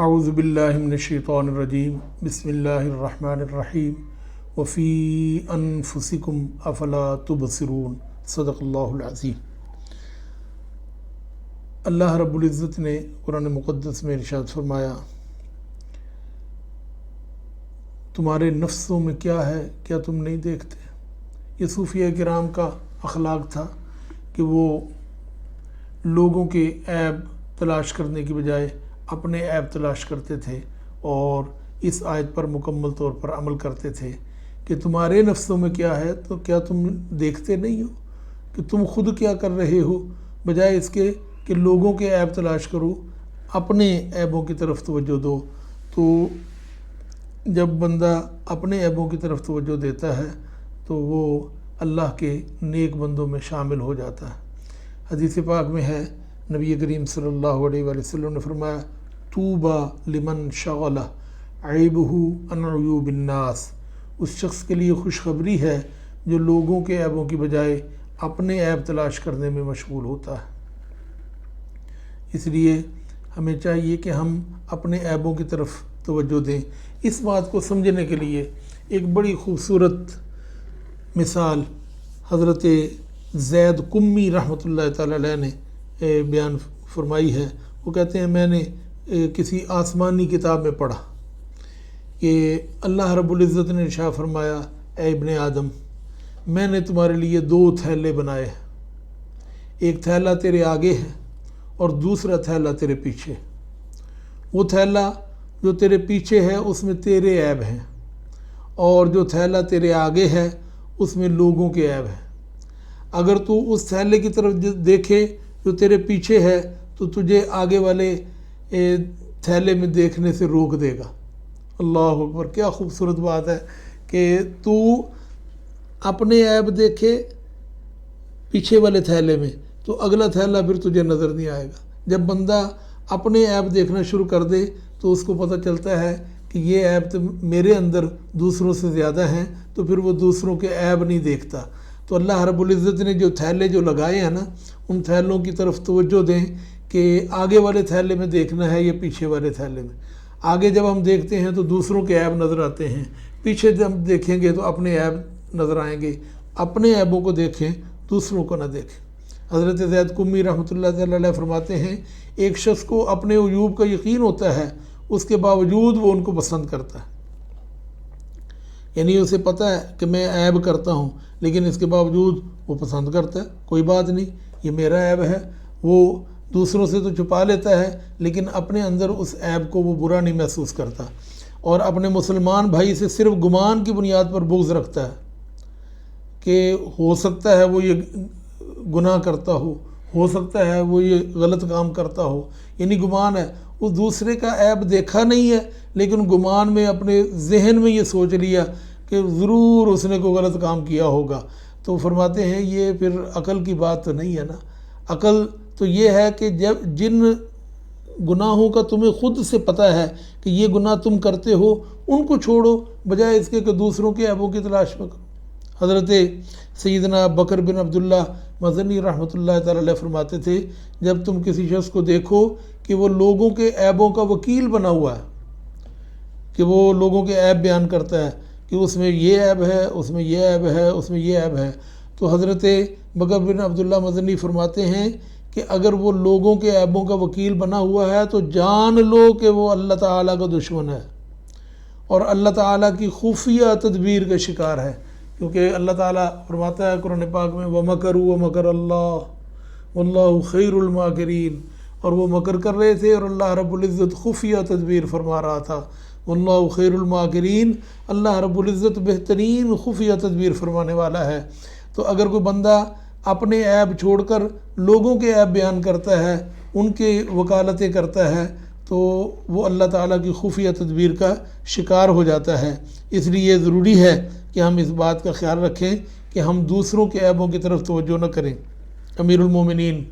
اعوذ باللہ من الشیطان الرجیم بسم اللہ الرحمن الرحیم وفی انفسکم افلا تبصرون صدق اللہ العظیم۔ اللہ رب العزت نے قرآن مقدس میں ارشاد فرمایا، تمہارے نفسوں میں کیا ہے، کیا تم نہیں دیکھتے؟ یہ صوفیہ کرام کا اخلاق تھا کہ وہ لوگوں کے عیب تلاش کرنے کی بجائے اپنے عیب تلاش کرتے تھے، اور اس آیت پر مکمل طور پر عمل کرتے تھے کہ تمہارے نفسوں میں کیا ہے، تو کیا تم دیکھتے نہیں ہو کہ تم خود کیا کر رہے ہو؟ بجائے اس کے کہ لوگوں کے عیب تلاش کرو، اپنے عیبوں کی طرف توجہ دو۔ تو جب بندہ اپنے عیبوں کی طرف توجہ دیتا ہے تو وہ اللہ کے نیک بندوں میں شامل ہو جاتا ہے۔ حدیث پاک میں ہے، نبی کریم صلی اللہ علیہ وآلہ وسلم نے فرمایا، طوبیٰ لمن شغلہ عیبہ عن عیوب الناس، اس شخص کے لیے خوشخبری ہے جو لوگوں کے عیبوں کی بجائے اپنے عیب تلاش کرنے میں مشغول ہوتا ہے۔ اس لیے ہمیں چاہیے کہ ہم اپنے عیبوں کی طرف توجہ دیں۔ اس بات کو سمجھنے کے لیے ایک بڑی خوبصورت مثال حضرت زید قمی رحمۃ اللہ تعالی علیہ نے بیان فرمائی ہے۔ وہ کہتے ہیں، میں نے کسی آسمانی کتاب میں پڑھا کہ اللہ رب العزت نے ارشاد فرمایا، اے ابن آدم، میں نے تمہارے لیے 2 تھیلے بنائے ہیں، ایک تھیلا تیرے آگے ہے اور دوسرا تھیلا تیرے پیچھے۔ وہ تھیلا جو تیرے پیچھے ہے اس میں تیرے عیب ہیں، اور جو تھیلا تیرے آگے ہے اس میں لوگوں کے عیب ہیں۔ اگر تو اس تھیلے کی طرف دیکھے جو تیرے پیچھے ہے تو تجھے آگے والے تھیلے میں دیکھنے سے روک دے گا۔ اللہ اکبر! کیا خوبصورت بات ہے کہ تو اپنے عیب دیکھے پیچھے والے تھیلے میں تو اگلا تھیلا پھر تجھے نظر نہیں آئے گا۔ جب بندہ اپنے عیب دیکھنا شروع کر دے تو اس کو پتہ چلتا ہے کہ یہ عیب تو میرے اندر دوسروں سے زیادہ ہیں، تو پھر وہ دوسروں کے عیب نہیں دیکھتا۔ تو اللہ رب العزت نے جو تھیلے جو لگائے ہیں نا، ان تھیلوں کی طرف توجہ دیں کہ آگے والے تھیلے میں دیکھنا ہے یا پیچھے والے تھیلے میں۔ آگے جب ہم دیکھتے ہیں تو دوسروں کے عیب نظر آتے ہیں، پیچھے جب دیکھیں گے تو اپنے عیب نظر آئیں گے۔ اپنے عیبوں کو دیکھیں، دوسروں کو نہ دیکھیں۔ حضرت زید قمی رحمۃ اللہ تعالی علیہ فرماتے ہیں، ایک شخص کو اپنے عیوب کا یقین ہوتا ہے، اس کے باوجود وہ ان کو پسند کرتا ہے۔ یعنی اسے پتہ ہے کہ میں عیب کرتا ہوں، لیکن اس کے باوجود وہ پسند کرتا ہے۔ کوئی بات نہیں، یہ میرا عیب ہے۔ وہ دوسروں سے تو چھپا لیتا ہے، لیکن اپنے اندر اس عیب کو وہ برا نہیں محسوس کرتا، اور اپنے مسلمان بھائی سے صرف گمان کی بنیاد پر بغض رکھتا ہے کہ ہو سکتا ہے وہ یہ گناہ کرتا ہو سکتا ہے وہ یہ غلط کام کرتا ہو، یعنی گمان ہے۔ اس دوسرے کا عیب دیکھا نہیں ہے، لیکن گمان میں اپنے ذہن میں یہ سوچ لیا کہ ضرور اس نے کوئی غلط کام کیا ہوگا۔ تو فرماتے ہیں یہ پھر عقل کی بات تو نہیں ہے نا۔ عقل تو یہ ہے کہ جن گناہوں کا تمہیں خود سے پتہ ہے کہ یہ گناہ تم کرتے ہو، ان کو چھوڑو، بجائے اس کے کہ دوسروں کے عیبوں کی تلاش میں کرو۔ حضرت سیدنا بکر بن عبداللہ مزنی رحمۃ اللہ تعالی علیہ فرماتے تھے، جب تم کسی شخص کو دیکھو کہ وہ لوگوں کے عیبوں کا وکیل بنا ہوا ہے، کہ وہ لوگوں کے عیب بیان کرتا ہے کہ اس میں یہ عیب ہے، اس میں یہ عیب ہے، اس میں یہ عیب ہے، تو حضرت بکر بن عبداللہ مزنی فرماتے ہیں کہ اگر وہ لوگوں کے عیبوں کا وکیل بنا ہوا ہے تو جان لو کہ وہ اللہ تعالیٰ کا دشمن ہے، اور اللہ تعالیٰ کی خفیہ تدبیر کا شکار ہے۔ کیونکہ اللہ تعالیٰ فرماتا ہے قرآن پاک میں، وَمَكَرُوا وَمَكَرَ اللَّهُ وَاللَّهُ خَيْرُ الْمَاكِرِينَ، اور وہ مکر کر رہے تھے اور اللہ رب العزت خفیہ تدبیر فرما رہا تھا۔ وَاللَّهُ خَيْرُ الْمَاكِرِينَ، اللہ رب العزت بہترین خفیہ تدبیر فرمانے والا ہے۔ تو اگر کوئی بندہ اپنے عیب چھوڑ کر لوگوں کے عیب بیان کرتا ہے، ان کے وکالتیں کرتا ہے، تو وہ اللہ تعالیٰ کی خفیہ تدبیر کا شکار ہو جاتا ہے۔ اس لیے ضروری ہے کہ ہم اس بات کا خیال رکھیں کہ ہم دوسروں کے عیبوں کی طرف توجہ نہ کریں۔ امیر المومنین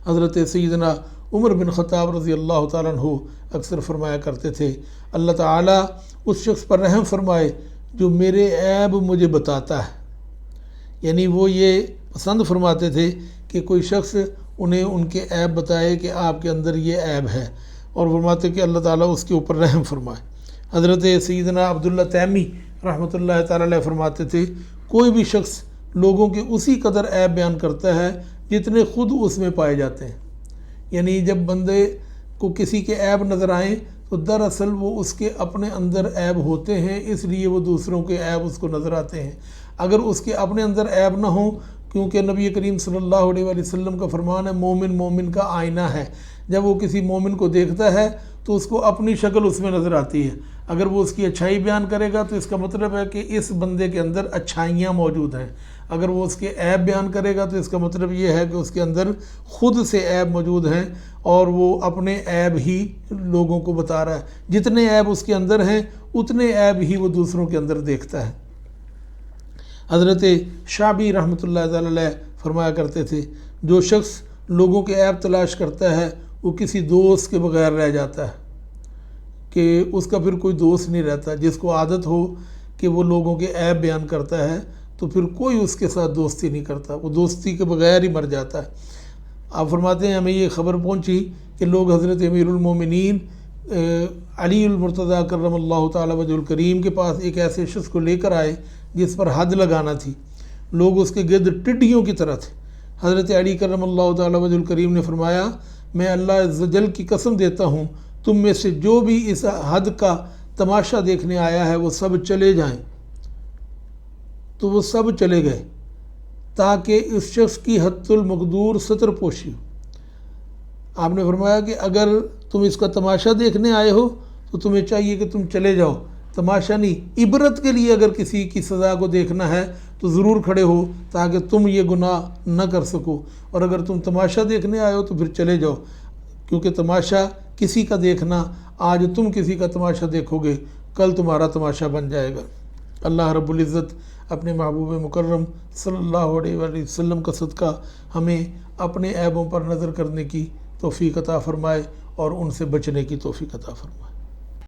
حضرت سیدنا عمر بن خطاب رضی اللہ تعالیٰ عنہ اکثر فرمایا کرتے تھے، اللہ تعالیٰ اس شخص پر رحم فرمائے جو میرے عیب مجھے بتاتا ہے۔ یعنی وہ یہ پسند فرماتے تھے کہ کوئی شخص انہیں ان کے عیب بتائے کہ آپ کے اندر یہ عیب ہے، اور فرماتے کہ اللہ تعالیٰ اس کے اوپر رحم فرمائے۔ حضرت سیدنا عبداللہ تیمی رحمۃ اللہ تعالیٰ علیہ فرماتے تھے کوئی بھی شخص لوگوں کے اسی قدر عیب بیان کرتا ہے جتنے خود اس میں پائے جاتے ہیں، یعنی جب بندے کو کسی کے عیب نظر آئیں تو دراصل وہ اس کے اپنے اندر عیب ہوتے ہیں، اس لیے وہ دوسروں کے عیب اس کو نظر آتے ہیں۔ اگر اس کے اپنے اندر عیب نہ ہوں، کیونکہ نبی کریم صلی اللہ علیہ وآلہ وسلم کا فرمان ہے مومن کا آئینہ ہے، جب وہ کسی مومن کو دیکھتا ہے تو اس کو اپنی شکل اس میں نظر آتی ہے۔ اگر وہ اس کی اچھائی بیان کرے گا تو اس کا مطلب ہے کہ اس بندے کے اندر اچھائیاں موجود ہیں، اگر وہ اس کے عیب بیان کرے گا تو اس کا مطلب یہ ہے کہ اس کے اندر خود سے عیب موجود ہیں اور وہ اپنے عیب ہی لوگوں کو بتا رہا ہے، جتنے عیب اس کے اندر ہیں اتنے عیب ہی وہ دوسروں کے اندر دیکھتا ہے۔ حضرت شعبی رحمۃ اللہ تعالی علیہ فرمایا کرتے تھے جو شخص لوگوں کے عیب تلاش کرتا ہے وہ کسی دوست کے بغیر رہ جاتا ہے، کہ اس کا پھر کوئی دوست نہیں رہتا۔ جس کو عادت ہو کہ وہ لوگوں کے عیب بیان کرتا ہے تو پھر کوئی اس کے ساتھ دوستی نہیں کرتا، وہ دوستی کے بغیر ہی مر جاتا ہے۔ آپ فرماتے ہیں ہمیں یہ خبر پہنچی کہ لوگ حضرت امیر المومنین علی المرتضیٰ کرم اللہ تعالی وجہ الکریم کے پاس ایک ایسے شخص کو لے کر آئے جس پر حد لگانا تھی، لوگ اس کے گرد ٹڈیوں کی طرح تھے۔ حضرت علی کرم اللہ تعالی وجہ الکریم نے فرمایا میں اللہ عز و جل کی قسم دیتا ہوں تم میں سے جو بھی اس حد کا تماشا دیکھنے آیا ہے وہ سب چلے جائیں۔ تو وہ سب چلے گئے تاکہ اس شخص کی حد المقدور ستر پوشی ہو۔ آپ نے فرمایا کہ اگر تم اس کا تماشا دیکھنے آئے ہو تو تمہیں چاہیے کہ تم چلے جاؤ، تماشا نہیں، عبرت کے لیے اگر کسی کی سزا کو دیکھنا ہے تو ضرور کھڑے ہو تاکہ تم یہ گناہ نہ کر سکو، اور اگر تم تماشا دیکھنے آئے ہو تو پھر چلے جاؤ، کیونکہ تماشا کسی کا دیکھنا، آج تم کسی کا تماشا دیکھو گے کل تمہارا تماشا بن جائے گا۔ اللہ رب العزت اپنے محبوب مکرم صلی اللہ علیہ وآلہ وسلم کا صدقہ ہمیں اپنے عیبوں پر نظر کرنے کی توفیق عطا فرمائے اور ان سے بچنے کی توفیق عطا فرمائے۔